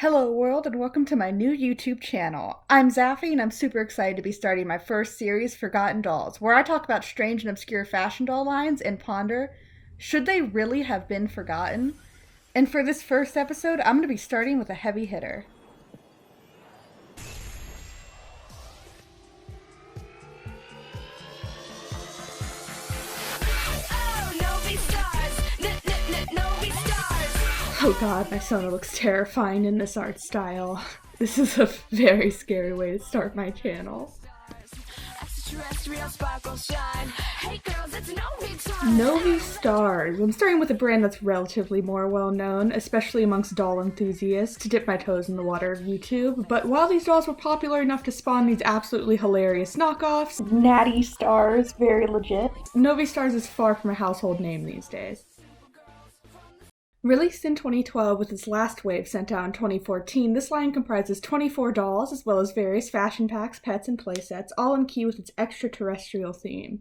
Hello world and welcome to my new YouTube channel. I'm Zaffy and I'm super excited to be starting my first series, Forgotten Dolls, where I talk about strange and obscure fashion doll lines and ponder, should they really have been forgotten? And for this first episode, I'm going to be starting with a heavy hitter. Novi Stars, Novi Stars. Oh god, my Sona looks terrifying in this art style. This is a very scary way to start my channel. Hey girls, it's Novi time. Novi Stars. I'm starting with a brand that's relatively more well-known, especially amongst doll enthusiasts, to dip my toes in the water of YouTube. But while these dolls were popular enough to spawn these absolutely hilarious knockoffs, Natty Stars, very legit, Novi Stars is far from a household name these days. Released in 2012 with its last wave sent out in 2014, this line comprises 24 dolls as well as various fashion packs, pets, and playsets, all in key with its extraterrestrial theme.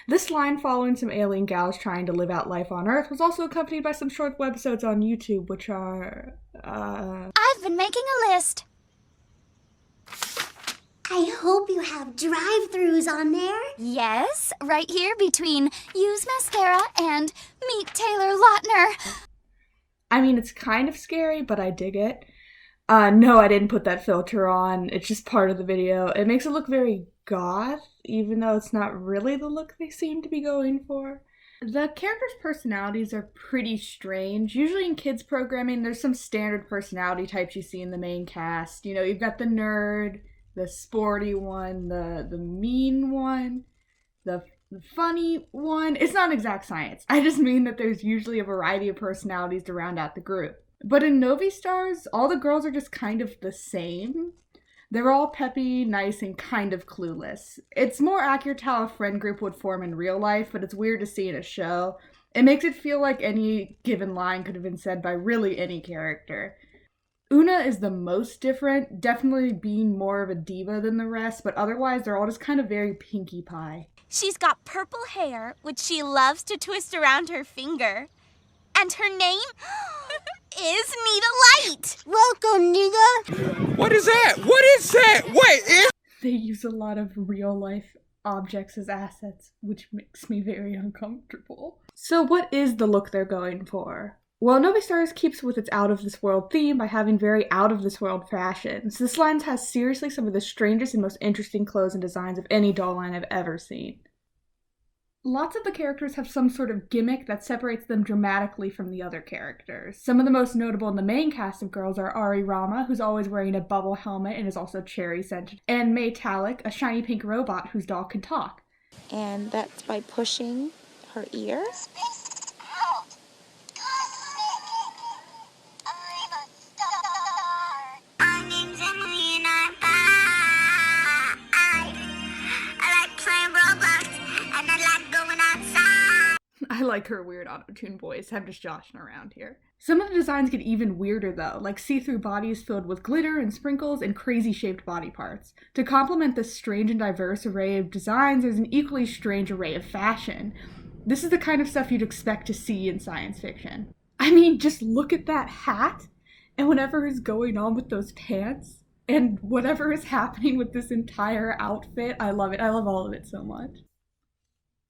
This line, following some alien gals trying to live out life on Earth, was also accompanied by some short webisodes on YouTube, which are, I've been making a list. I hope you have drive-thrus on there. Yes, right here between Use Mascara and Meet Taylor Lautner. I mean, it's kind of scary, but I dig it. No, I didn't put that filter on. It's just part of the video. It makes it look very goth, even though it's not really the look they seem to be going for. The characters' personalities are pretty strange. Usually in kids programming, there's some standard personality types you see in the main cast. You know, you've got the nerd, the sporty one, the mean one, the funny one. It's not exact science. I just mean that there's usually a variety of personalities to round out the group. But in Novi Stars, all the girls are just kind of the same. They're all peppy, nice, and kind of clueless. It's more accurate to how a friend group would form in real life, but it's weird to see in a show. It makes it feel like any given line could have been said by really any character. Una is the most different, definitely being more of a diva than the rest, but otherwise they're all just kind of very Pinkie Pie. She's got purple hair, which she loves to twist around her finger. And her name is Nita Light. Welcome, nigga. What is that? What is that? Wait, They use a lot of real-life objects as assets, which makes me very uncomfortable. So what is the look they're going for? Well, Novi Stars keeps with its out-of-this-world theme by having very out-of-this-world fashions. This line has seriously some of the strangest and most interesting clothes and designs of any doll line I've ever seen. Lots of the characters have some sort of gimmick that separates them dramatically from the other characters. Some of the most notable in the main cast of girls are Roma, who's always wearing a bubble helmet and is also cherry-scented, and Metallic, a shiny pink robot whose doll can talk. And that's by pushing her ear. I like her weird auto-tune voice. I'm just joshing around here. Some of the designs get even weirder though, like see-through bodies filled with glitter and sprinkles and crazy-shaped body parts. To complement this strange and diverse array of designs, there's an equally strange array of fashion. This is the kind of stuff you'd expect to see in science fiction. I mean, just look at that hat, and whatever is going on with those pants, and whatever is happening with this entire outfit. I love it. I love all of it so much.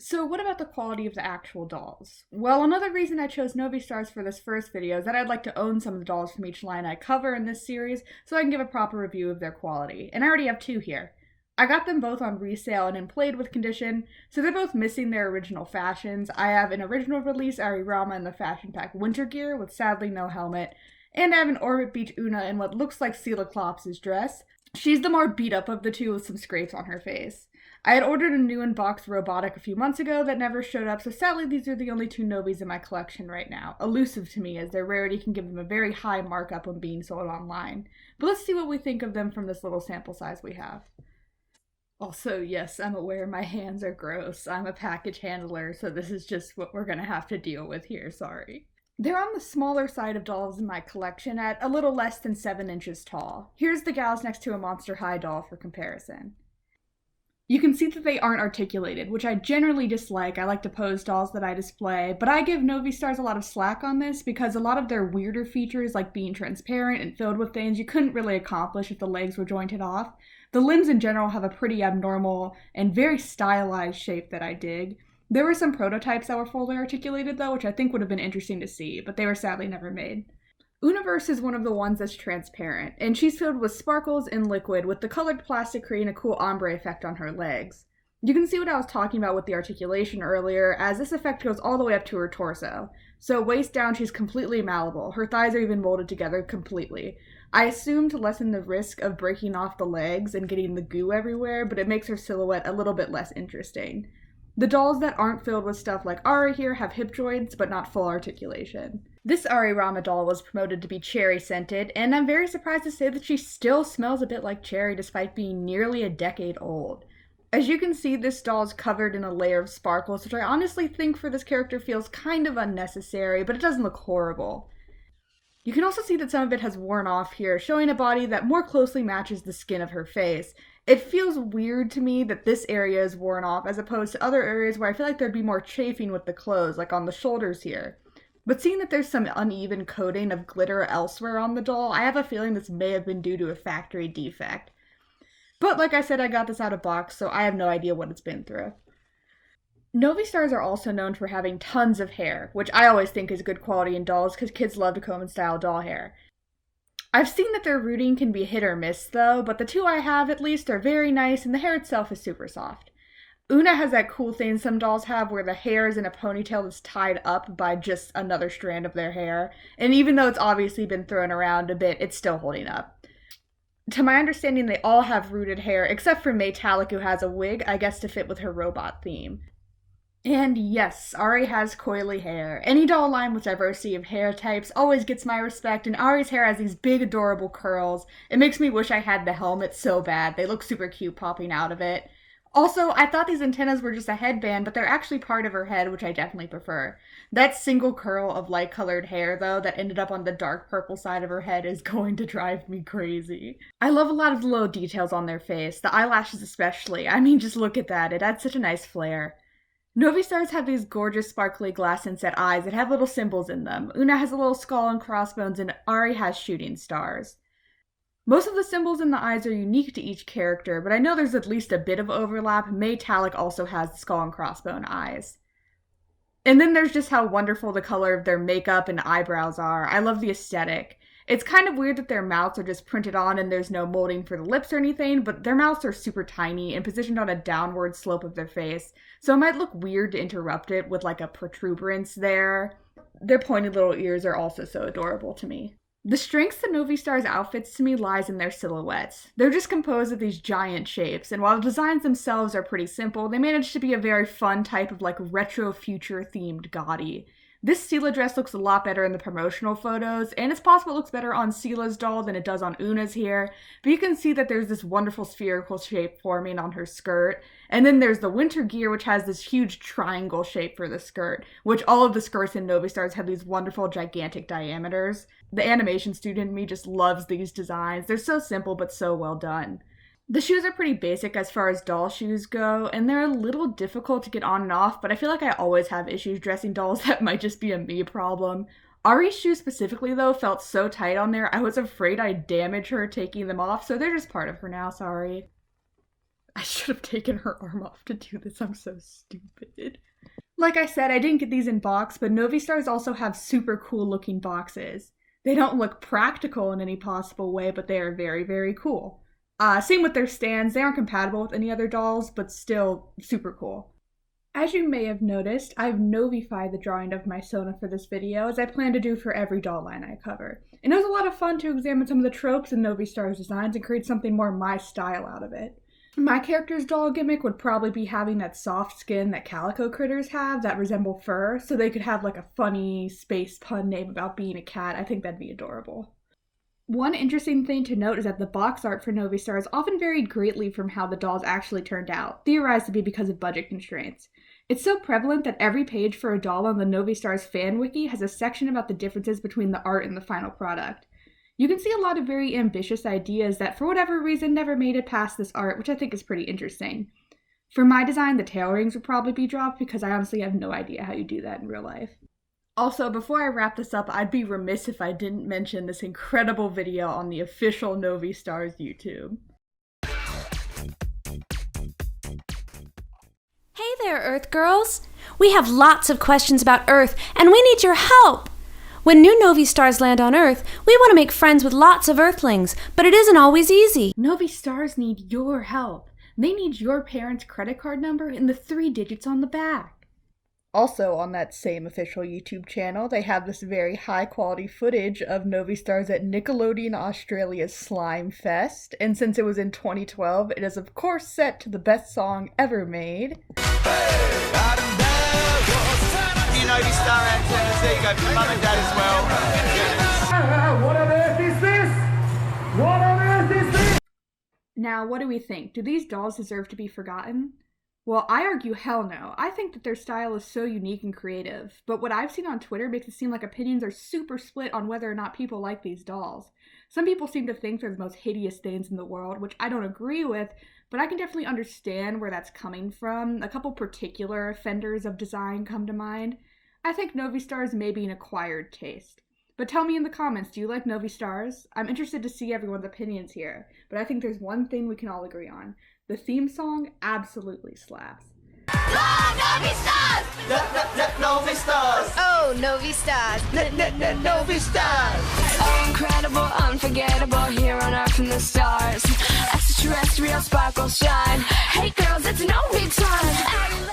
So what about the quality of the actual dolls? Well, another reason I chose Novi Stars for this first video is that I'd like to own some of the dolls from each line I cover in this series so I can give a proper review of their quality. And I already have two here. I got them both on resale and in played with condition, so they're both missing their original fashions. I have an original release Roma in the fashion pack winter gear with sadly no helmet, and I have an Orbit Beach Una in what looks like Stila Dress. She's the more beat up of the two with some scrapes on her face. I had ordered a new unboxed robotic a few months ago that never showed up, so sadly these are the only two Novis in my collection right now. Elusive to me, as their rarity can give them a very high markup when being sold online. But let's see what we think of them from this little sample size we have. Also, yes, I'm aware my hands are gross. I'm a package handler, so this is just what we're gonna have to deal with here, sorry. They're on the smaller side of dolls in my collection at a little less than 7 inches tall. Here's the gals next to a Monster High doll for comparison. You can see that they aren't articulated, which I generally dislike. I like to pose dolls that I display, but I give Novi Stars a lot of slack on this because a lot of their weirder features, like being transparent and filled with things, you couldn't really accomplish if the legs were jointed off. The limbs in general have a pretty abnormal and very stylized shape that I dig. There were some prototypes that were fully articulated though, which I think would have been interesting to see, but they were sadly never made. Universe is one of the ones that's transparent, and she's filled with sparkles and liquid, with the colored plastic creating a cool ombre effect on her legs. You can see what I was talking about with the articulation earlier, as this effect goes all the way up to her torso. So waist down, she's completely malleable. Her thighs are even molded together completely. I assume to lessen the risk of breaking off the legs and getting the goo everywhere, but it makes her silhouette a little bit less interesting. The dolls that aren't filled with stuff like Ari here have hip joints, but not full articulation. This Ari Roma doll was promoted to be cherry scented, and I'm very surprised to say that she still smells a bit like cherry despite being nearly a decade old. As you can see, this doll is covered in a layer of sparkles, which I honestly think for this character feels kind of unnecessary, but it doesn't look horrible. You can also see that some of it has worn off here, showing a body that more closely matches the skin of her face. It feels weird to me that this area is worn off as opposed to other areas where I feel like there'd be more chafing with the clothes, like on the shoulders here. But seeing that there's some uneven coating of glitter elsewhere on the doll, I have a feeling this may have been due to a factory defect. But like I said, I got this out of box, so I have no idea what it's been through. Novi Stars are also known for having tons of hair, which I always think is good quality in dolls because kids love to comb and style doll hair. I've seen that their rooting can be hit or miss though, but the two I have at least are very nice and the hair itself is super soft. Una has that cool thing some dolls have where the hair is in a ponytail that's tied up by just another strand of their hair, and even though it's obviously been thrown around a bit, it's still holding up. To my understanding, they all have rooted hair, except for Metallic, who has a wig, I guess to fit with her robot theme. And yes, Ari has coily hair. Any doll line with diversity of hair types always gets my respect, and Ari's hair has these big adorable curls. It makes me wish I had the helmet so bad. They look super cute popping out of it. Also, I thought these antennas were just a headband, but they're actually part of her head, which I definitely prefer. That single curl of light-colored hair, though, that ended up on the dark purple side of her head is going to drive me crazy. I love a lot of the little details on their face, the eyelashes especially. I mean, just look at that. It adds such a nice flair. Novi Stars have these gorgeous sparkly glass inset eyes that have little symbols in them. Una has a little skull and crossbones, and Ari has shooting stars. Most of the symbols in the eyes are unique to each character, but I know there's at least a bit of overlap. Metallic also has skull and crossbone eyes. And then there's just how wonderful the color of their makeup and eyebrows are. I love the aesthetic. It's kind of weird that their mouths are just printed on and there's no molding for the lips or anything, but their mouths are super tiny and positioned on a downward slope of their face, so it might look weird to interrupt it with like a protuberance there. Their pointed little ears are also so adorable to me. The strengths to Novi Stars' outfits to me lies in their silhouettes. They're just composed of these giant shapes, and while the designs themselves are pretty simple, they manage to be a very fun type of like retro future themed gaudy. This Stila dress looks a lot better in the promotional photos, and it's possible it looks better on Stila's doll than it does on Una's here, but you can see that there's this wonderful spherical shape forming on her skirt, and then there's the winter gear, which has this huge triangle shape for the skirt, which all of the skirts in Novi Stars have these wonderful gigantic diameters. The animation student in me just loves these designs. They're so simple but so well done. The shoes are pretty basic as far as doll shoes go, and they're a little difficult to get on and off, but I feel like I always have issues dressing dolls. That might just be a me problem. Ari's shoes specifically, though, felt so tight on there, I was afraid I'd damage her taking them off, so they're just part of her now, sorry. I should have taken her arm off to do this, I'm so stupid. Like I said, I didn't get these in box, but Novi Stars also have super cool looking boxes. They don't look practical in any possible way, but they are very, very cool. Same with their stands. They aren't compatible with any other dolls, but still super cool. As you may have noticed, I've Novified the drawing of my Sona for this video, as I plan to do for every doll line I cover. And it was a lot of fun to examine some of the tropes in Novi Stars designs and create something more my style out of it. My character's doll gimmick would probably be having that soft skin that calico critters have that resemble fur, so they could have like a funny space pun name about being a cat. I think that'd be adorable. One interesting thing to note is that the box art for Novi Stars often varied greatly from how the dolls actually turned out, theorized to be because of budget constraints. It's so prevalent that every page for a doll on the Novi Stars fan wiki has a section about the differences between the art and the final product. You can see a lot of very ambitious ideas that for whatever reason never made it past this art, which I think is pretty interesting. For my design, the tail rings would probably be dropped because I honestly have no idea how you do that in real life. Also, before I wrap this up, I'd be remiss if I didn't mention this incredible video on the official Novi Stars YouTube. Hey there, Earth Girls! We have lots of questions about Earth, and we need your help! When new Novi Stars land on Earth, we want to make friends with lots of Earthlings, but it isn't always easy. Novi Stars need your help. They need your parents' credit card number and the 3 digits on the back. Also, on that same official YouTube channel, they have this very high-quality footage of Novi Stars at Nickelodeon Australia's Slime Fest, and since it was in 2012, it is of course set to the best song ever made. Novi Star antennas, there you go, for mum and dad as well. What on earth is this? What on earth is this? Now, what do we think? Do these dolls deserve to be forgotten? Well, I argue hell no. I think that their style is so unique and creative, but what I've seen on Twitter makes it seem like opinions are super split on whether or not people like these dolls. Some people seem to think they're the most hideous things in the world, which I don't agree with, but I can definitely understand where that's coming from. A couple particular offenders of design come to mind. I think Novi Stars may be an acquired taste. But tell me in the comments, do you like Novi Stars? I'm interested to see everyone's opinions here, but I think there's one thing we can all agree on. The theme song absolutely slaps. Novi Stars! Novi Stars! Oh, Novi Stars! Novi Stars! Oh, incredible, unforgettable, here on Earth from the stars. Extraterrestrial sparkle shine. Hey girls, it's Novi time.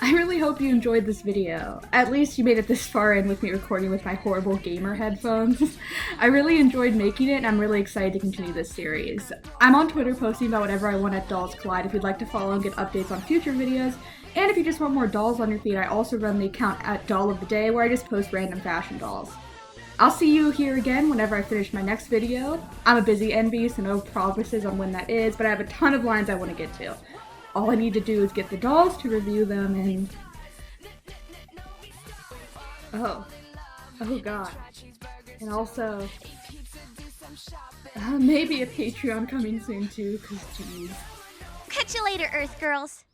I really hope you enjoyed this video. At least you made it this far in with me recording with my horrible gamer headphones. I really enjoyed making it and I'm really excited to continue this series. I'm on Twitter posting about whatever I want at Dolls Collide if you'd like to follow and get updates on future videos. And if you just want more dolls on your feed, I also run the account at Doll of the Day where I just post random fashion dolls. I'll see you here again whenever I finish my next video. I'm a busy NB, so no promises on when that is, but I have a ton of lines I want to get to. All I need to do is get the dolls to review them and... Oh god. And also... maybe a Patreon coming soon too, cause geez. Catch you later, Earth Girls.